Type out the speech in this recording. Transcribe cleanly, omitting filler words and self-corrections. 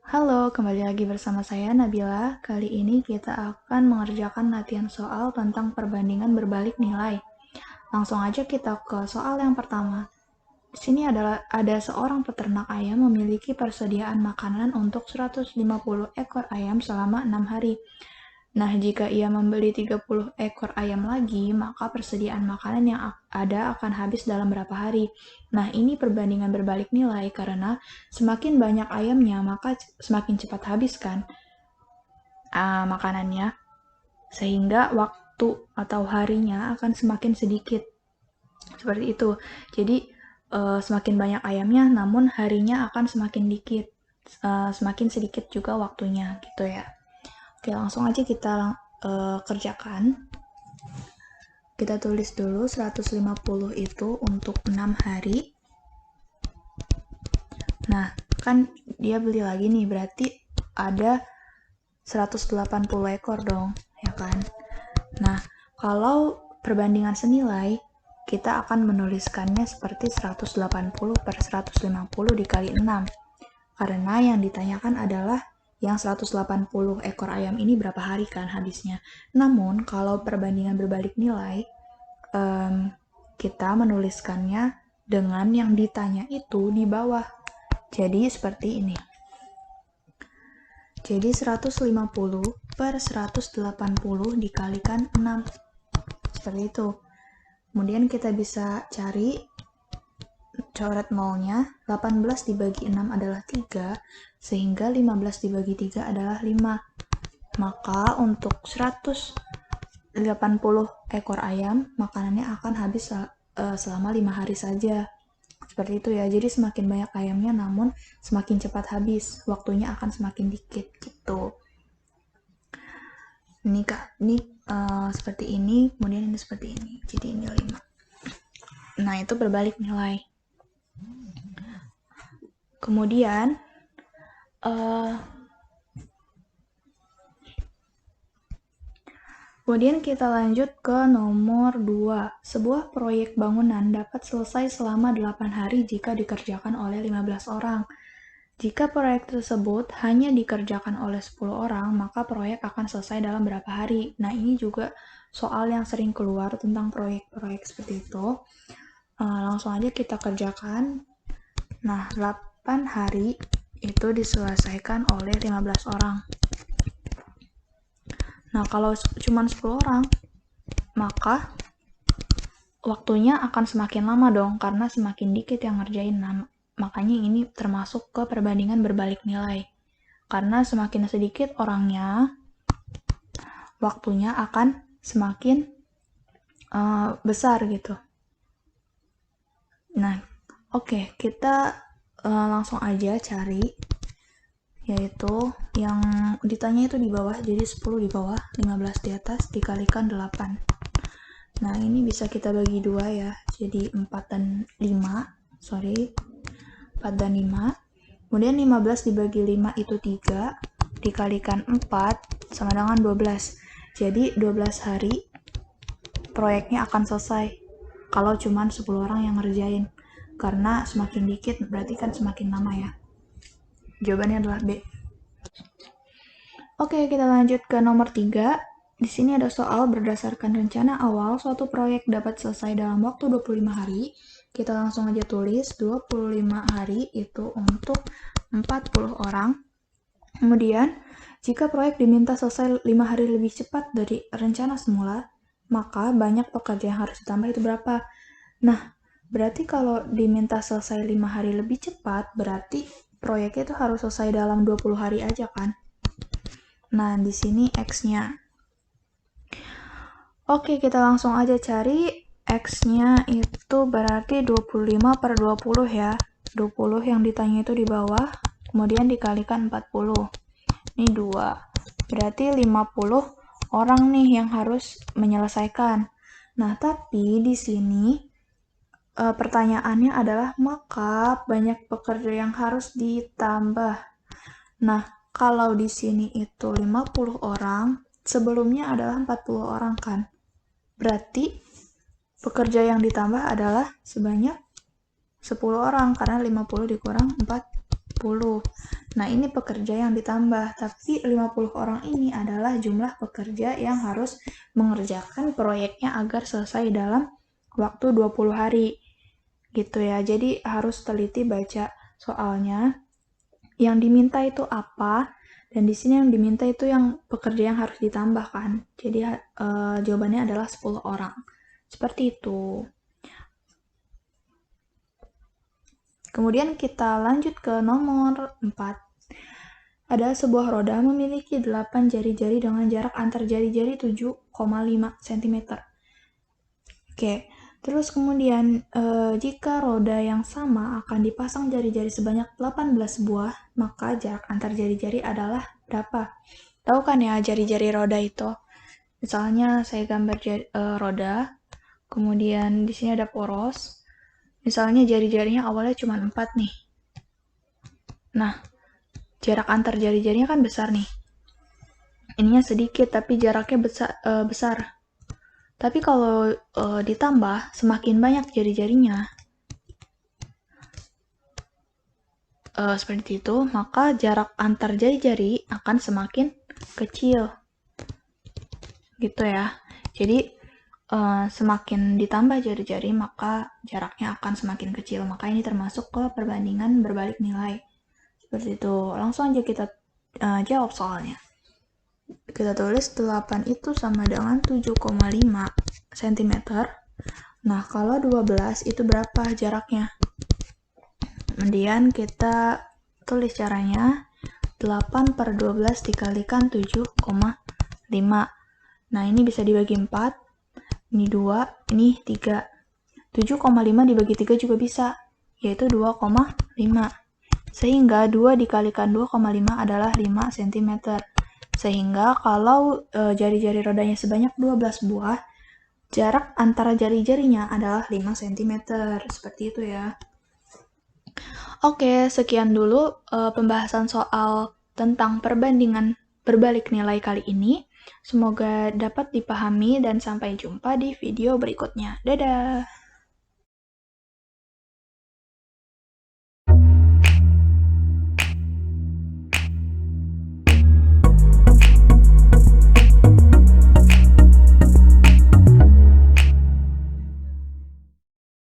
Halo, kembali lagi bersama saya Nabila. Kali ini kita akan mengerjakan latihan soal tentang perbandingan berbalik nilai. Langsung aja kita ke soal yang pertama. Di sini ada seorang peternak ayam memiliki persediaan makanan untuk 150 ekor ayam selama 6 hari. Nah, jika ia membeli 30 ekor ayam lagi, maka persediaan makanan yang ada akan habis dalam berapa hari. Nah, ini perbandingan berbalik nilai karena semakin banyak ayamnya, maka semakin cepat habis kan makanannya, sehingga waktu atau harinya akan semakin sedikit. Seperti itu. Jadi, semakin banyak ayamnya, namun harinya akan semakin dikit. Semakin sedikit juga waktunya, gitu ya. Oke, langsung aja kita kerjakan. Kita tulis dulu 150 itu untuk 6 hari. Nah, kan dia beli lagi nih, berarti ada 180 ekor dong, ya kan? Nah, kalau perbandingan senilai, kita akan menuliskannya seperti 180 per 150 dikali 6. Karena yang ditanyakan adalah yang 180 ekor ayam ini berapa hari kan habisnya. Namun, kalau perbandingan berbalik nilai, kita menuliskannya dengan yang ditanya itu di bawah. Jadi seperti ini. Jadi 150 per 180 dikalikan 6. Seperti itu. Kemudian kita bisa cari coret nolnya. 18 dibagi 6 adalah 3, sehingga 15 dibagi 3 adalah 5. Maka untuk 180 ekor ayam, makanannya akan habis selama 5 hari saja. Seperti itu ya, jadi semakin banyak ayamnya namun semakin cepat habis, waktunya akan semakin dikit gitu. Ini kak, ini seperti ini, kemudian ini seperti ini, jadi ini 5. Nah, itu berbalik nilai. Kemudian kita lanjut ke nomor 2. Sebuah proyek bangunan dapat selesai selama 8 hari jika dikerjakan oleh 15 orang. Jika proyek tersebut hanya dikerjakan oleh 10 orang, maka proyek akan selesai dalam berapa hari? Nah, ini juga soal yang sering keluar tentang proyek-proyek seperti itu. Langsung aja kita kerjakan. Nah, 8 hari itu diselesaikan oleh 15 orang. Nah, kalau cuma 10 orang, maka waktunya akan semakin lama dong, karena semakin dikit yang ngerjain. Nah, makanya ini termasuk ke perbandingan berbalik nilai. Karena semakin sedikit orangnya, waktunya akan semakin besar gitu. Nah, oke, kita langsung aja cari, yaitu yang ditanya itu di bawah, jadi 10 di bawah, 15 di atas, dikalikan 8. Nah, ini bisa kita bagi 2 ya, jadi 4 dan 5, 4 dan 5. Kemudian 15 dibagi 5 itu 3, dikalikan 4 sama dengan 12. Jadi 12 hari proyeknya akan selesai kalau cuma 10 orang yang ngerjain. Karena semakin dikit berarti kan semakin lama ya. Jawabannya adalah B. Oke, kita lanjut ke nomor 3. Di sini ada soal berdasarkan rencana awal suatu proyek dapat selesai dalam waktu 25 hari. Kita langsung aja tulis 25 hari itu untuk 40 orang. Kemudian, jika proyek diminta selesai 5 hari lebih cepat dari rencana semula, maka banyak pekerja yang harus ditambah itu berapa? Nah, berarti kalau diminta selesai 5 hari lebih cepat, berarti proyeknya itu harus selesai dalam 20 hari aja kan? Nah, di sini X-nya. Oke, kita langsung aja cari. X-nya itu berarti 25 per 20 ya. 20 yang ditanya itu di bawah, kemudian dikalikan 40. Ini 2. Berarti 50 orang nih yang harus menyelesaikan. Nah, tapi di sini pertanyaannya adalah maka banyak pekerja yang harus ditambah. Nah, kalau di sini itu 50 orang, sebelumnya adalah 40 orang kan. Berarti pekerja yang ditambah adalah sebanyak 10 orang karena 50 dikurang 40. Nah, ini pekerja yang ditambah, tapi 50 orang ini adalah jumlah pekerja yang harus mengerjakan proyeknya agar selesai dalam waktu 20 hari. Gitu ya. Jadi harus teliti baca soalnya. Yang diminta itu apa? Dan di sini yang diminta itu yang pekerja yang harus ditambahkan. Jadi jawabannya adalah 10 orang. Seperti itu. Kemudian kita lanjut ke nomor 4. Ada sebuah roda memiliki 8 jari-jari dengan jarak antar jari-jari 7,5 cm. Oke, terus kemudian jika roda yang sama akan dipasang jari-jari sebanyak 18 buah, maka jarak antar jari-jari adalah berapa? Tahu kan ya jari-jari roda itu? Misalnya saya gambar roda, kemudian di sini ada poros. Misalnya jari-jarinya awalnya cuma 4 nih. Nah, jarak antar jari-jarinya kan besar nih. Ininya sedikit, tapi jaraknya besar. Tapi kalau ditambah, semakin banyak jari-jarinya, seperti itu, maka jarak antar jari-jari akan semakin kecil. Gitu ya. Jadi, semakin ditambah jari-jari, maka jaraknya akan semakin kecil. Maka ini termasuk ke perbandingan berbalik nilai. Seperti itu. Langsung aja kita jawab soalnya. Kita tulis 8 itu sama dengan 7,5 cm. Nah, kalau 12 itu berapa jaraknya? Kemudian kita tulis caranya. 8 per 12 dikalikan 7,5. Nah, ini bisa dibagi 4. Ini 2, ini 3. 7,5 dibagi 3 juga bisa, yaitu 2,5. Sehingga 2 dikalikan 2,5 adalah 5 cm. Sehingga kalau jari-jari rodanya sebanyak 12 buah, jarak antara jari-jarinya adalah 5 cm. Seperti itu ya. Oke, sekian dulu pembahasan soal tentang perbandingan berbalik nilai kali ini. Semoga dapat dipahami dan sampai jumpa di video berikutnya. Dadah!